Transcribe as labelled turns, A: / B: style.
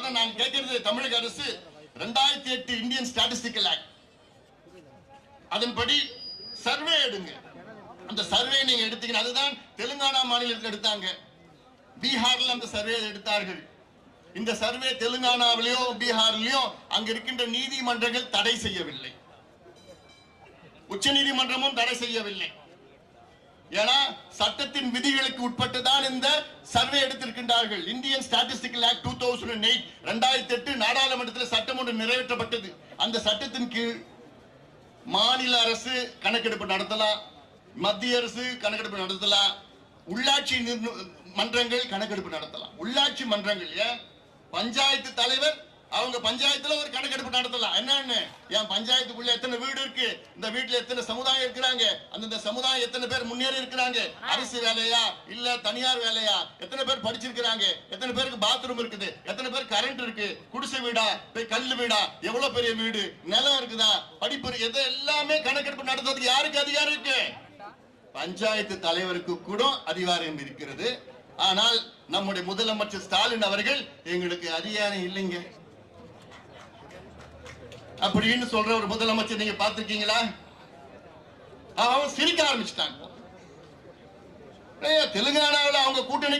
A: ஆனா நான் கேட்கிறது தமிழக அரசு 2008 இந்தியன் ஸ்டாட்டிஸ்டிக்கல் ஆக்ட் அதன்படி சர்வே எடுங்க. அந்த சர்வே நீங்க எடுத்தீங்கன்னா அதுதான் தெலுங்கானா மாநிலத்தில் எடுத்தாங்க, பீகார்ல அந்த சர்வே எடுத்தார்கள். இந்த சர்வே தெலுங்கானாவிலேயோ பீகார்லயோ அங்க இருக்கின்ற நீதிமன்றங்கள் தடை செய்யவில்லை, உச்ச நீதிமன்றமும் தடை செய்யவில்லை. ஏன்னா சட்டத்தின் விதிகளுக்கு உட்பட்டுதான் இந்த சர்வே எடுத்திருக்கின்றார்கள். இந்தியன் ஸ்டாட்டிஸ்டிக்கல் ஆக்ட் 2008 2008 நாடாளுமன்றத்தில் சட்டம் ஒன்று நிறைவேற்றப்பட்டது. அந்த சட்டத்தின் கீழ் மாநில அரசு கணக்கெடுப்பு நடத்தலாம், மத்திய அரசு கணக்கெடுப்பு நடத்தலாம், உள்ளாட்சி மன்றங்கள் கணக்கெடுப்பு நடத்தலாம். உள்ளாட்சி மன்றங்கள் பஞ்சாயத்து தலைவர் அவங்க பஞ்சாயத்துல ஒரு கணக்கெடுப்பு நடத்தலாம். என்னன்னு என் பஞ்சாயத்துக்குள்ள எத்தனை வீடு இருக்கு, இந்த வீட்டுல எத்தனை சமுதாயம் இருக்கிறாங்க, அந்த சமுதாயம் எத்தனை பேர் முன்னேறி இருக்கிறாங்க, அரசு வேலையா இல்ல தனியார் வேலையா, எத்தனை பேர் படிச்சிருக்கிறாங்க, எத்தனை பேருக்கு பாத்ரூம் இருக்குது, எத்தனை பேர் கரண்ட் இருக்கு, குடிசை வீடா கல்லு வீடா, எவ்வளவு பெரிய வீடு, நிலம் இருக்குதா, படிப்பு எது எல்லாமே கணக்கெடுப்பு நடத்துறதுக்கு யாருக்கு அதிகாரம் இருக்கு? பஞ்சாயத்து தலைவருக்கு கூட அதிகாரம் இருக்கிறது. ஆனால் நம்முடைய முதலமைச்சர் ஸ்டாலின் அவர்கள் எங்களுக்கு அதிகாரம் இல்லைங்க அப்படின்னு சொல்ற ஒரு முதலமைச்சர் நீங்க பார்த்திருக்கீங்களா? அவன் சிரிக்க ஆரம்பிச்சுட்டாங்க. தெலுங்கானாவில் அவங்க கூட்டணி